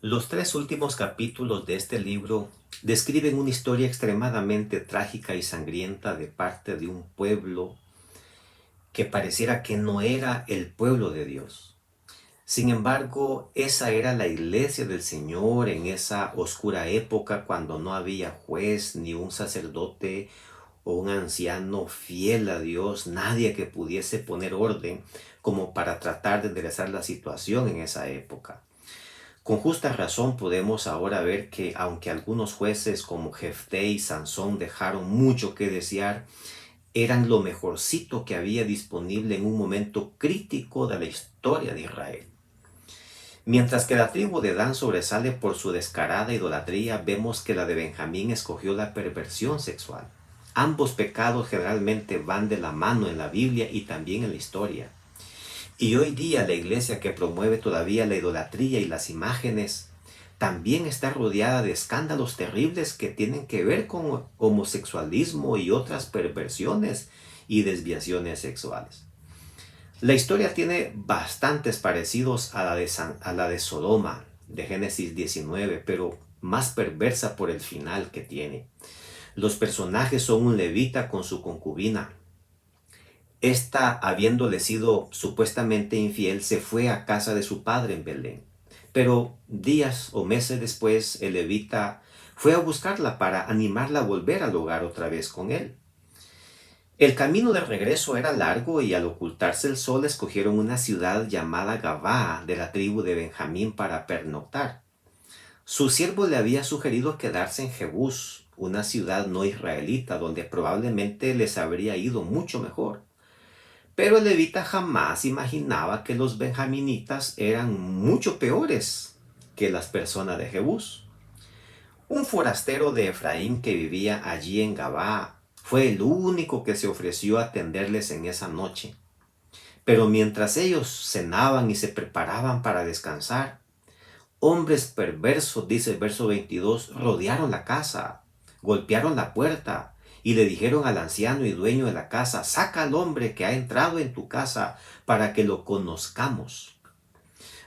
Los tres últimos capítulos de este libro describen una historia extremadamente trágica y sangrienta de parte de un pueblo que pareciera que no era el pueblo de Dios. Sin embargo, esa era la iglesia del Señor en esa oscura época cuando no había juez, ni un sacerdote o un anciano fiel a Dios, nadie que pudiese poner orden como para tratar de enderezar la situación en esa época. Con justa razón podemos ahora ver que aunque algunos jueces como Jefté y Sansón dejaron mucho que desear, eran lo mejorcito que había disponible en un momento crítico de la historia de Israel. Mientras que la tribu de Dan sobresale por su descarada idolatría, vemos que la de Benjamín escogió la perversión sexual. Ambos pecados generalmente van de la mano en la Biblia y también en la historia. Y hoy día la iglesia que promueve todavía la idolatría y las imágenes también está rodeada de escándalos terribles que tienen que ver con homosexualismo y otras perversiones y desviaciones sexuales. La historia tiene bastantes parecidos a la de Sodoma, de Génesis 19, pero más perversa por el final que tiene. Los personajes son un levita con su concubina. Esta, habiéndole sido supuestamente infiel, se fue a casa de su padre en Belén. Pero días o meses después, el levita fue a buscarla para animarla a volver al hogar otra vez con él. El camino de regreso era largo y al ocultarse el sol escogieron una ciudad llamada Gabaa de la tribu de Benjamín para pernoctar. Su siervo le había sugerido quedarse en Jebús, una ciudad no israelita donde probablemente les habría ido mucho mejor. Pero el levita jamás imaginaba que los benjaminitas eran mucho peores que las personas de Jebús. Un forastero de Efraín que vivía allí en Gabaa fue el único que se ofreció a atenderles en esa noche. Pero mientras ellos cenaban y se preparaban para descansar, hombres perversos, dice el verso 22, rodearon la casa, golpearon la puerta y le dijeron al anciano y dueño de la casa: saca al hombre que ha entrado en tu casa para que lo conozcamos.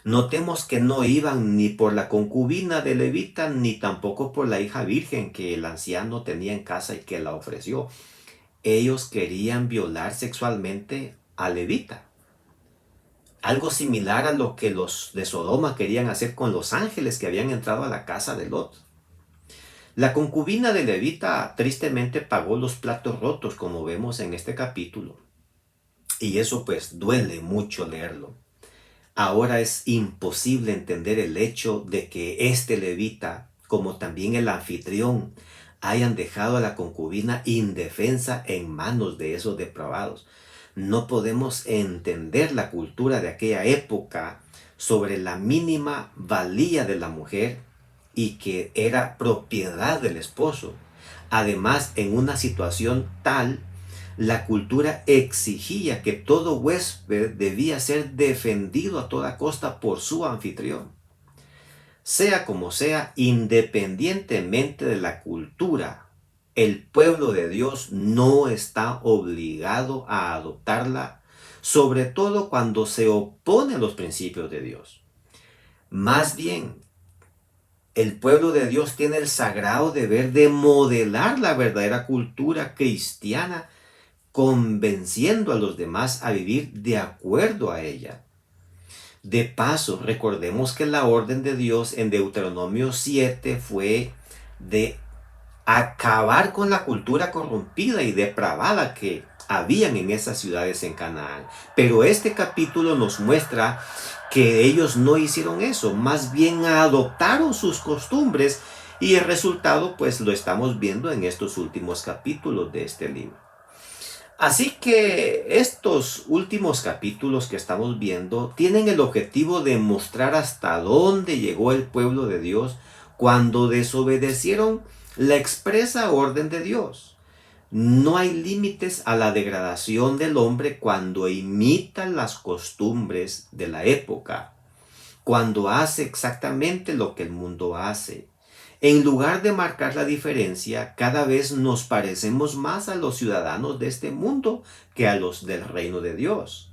Notemos que no iban ni por la concubina de Levita ni tampoco por la hija virgen que el anciano tenía en casa y que la ofreció. Ellos querían violar sexualmente a Levita. Algo similar a lo que los de Sodoma querían hacer con los ángeles que habían entrado a la casa de Lot. La concubina de Levita tristemente pagó los platos rotos, como vemos en este capítulo. Y eso pues duele mucho leerlo. Ahora es imposible entender el hecho de que este levita, como también el anfitrión, hayan dejado a la concubina indefensa en manos de esos depravados. No podemos entender la cultura de aquella época sobre la mínima valía de la mujer y que era propiedad del esposo. Además, en una situación tal, la cultura exigía que todo huésped debía ser defendido a toda costa por su anfitrión. Sea como sea, independientemente de la cultura, el pueblo de Dios no está obligado a adoptarla, sobre todo cuando se opone a los principios de Dios. Más bien, el pueblo de Dios tiene el sagrado deber de modelar la verdadera cultura cristiana, convenciendo a los demás a vivir de acuerdo a ella. De paso, recordemos que la orden de Dios en Deuteronomio 7 fue de acabar con la cultura corrompida y depravada que habían en esas ciudades en Canaán. Pero este capítulo nos muestra que ellos no hicieron eso, más bien adoptaron sus costumbres, y el resultado pues lo estamos viendo en estos últimos capítulos de este libro. Así que estos últimos capítulos que estamos viendo tienen el objetivo de mostrar hasta dónde llegó el pueblo de Dios cuando desobedecieron la expresa orden de Dios. No hay límites a la degradación del hombre cuando imita las costumbres de la época, cuando hace exactamente lo que el mundo hace. En lugar de marcar la diferencia, cada vez nos parecemos más a los ciudadanos de este mundo que a los del reino de Dios.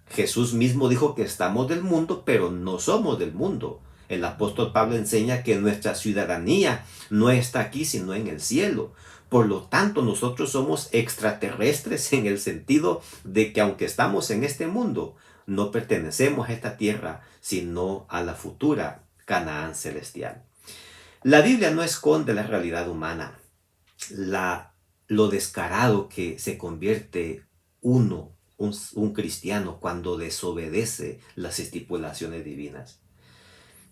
Jesús mismo dijo que estamos del mundo, pero no somos del mundo. El apóstol Pablo enseña que nuestra ciudadanía no está aquí, sino en el cielo. Por lo tanto, nosotros somos extraterrestres en el sentido de que aunque estamos en este mundo, no pertenecemos a esta tierra, sino a la futura Canaán celestial. La Biblia no esconde la realidad humana, lo descarado que se convierte un cristiano, cuando desobedece las estipulaciones divinas.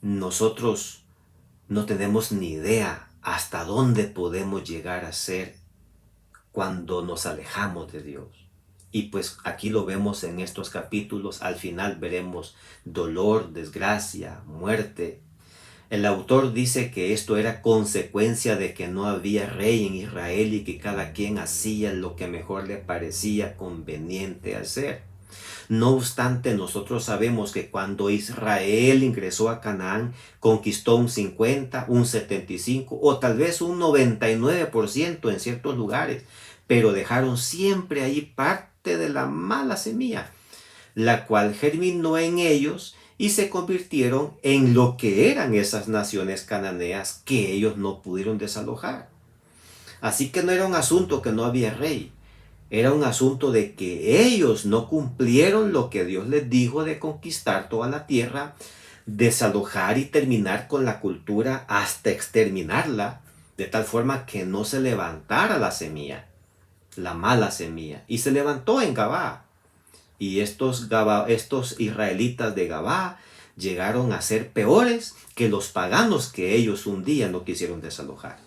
Nosotros no tenemos ni idea hasta dónde podemos llegar a ser cuando nos alejamos de Dios. Y pues aquí lo vemos en estos capítulos. Al final veremos dolor, desgracia, muerte. El autor dice que esto era consecuencia de que no había rey en Israel y que cada quien hacía lo que mejor le parecía conveniente hacer. No obstante, nosotros sabemos que cuando Israel ingresó a Canaán, conquistó un 50, un 75 o tal vez un 99% en ciertos lugares, pero dejaron siempre ahí parte de la mala semilla, la cual germinó en ellos y se convirtieron en lo que eran esas naciones cananeas que ellos no pudieron desalojar. Así que no era un asunto que no había rey. Era un asunto de que ellos no cumplieron lo que Dios les dijo de conquistar toda la tierra, desalojar y terminar con la cultura hasta exterminarla, de tal forma que no se levantara la semilla, la mala semilla. Y se levantó en Gabá. Y estos israelitas de Gabá llegaron a ser peores que los paganos que ellos un día no quisieron desalojar.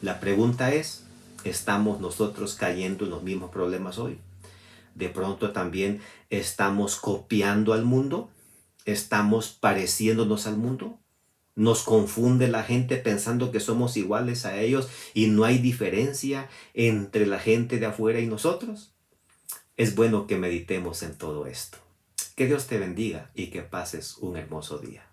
La pregunta es, ¿estamos nosotros cayendo en los mismos problemas hoy? De pronto también estamos copiando al mundo, estamos pareciéndonos al mundo. Nos confunde la gente pensando que somos iguales a ellos y no hay diferencia entre la gente de afuera y nosotros. Es bueno que meditemos en todo esto. Que Dios te bendiga y que pases un hermoso día.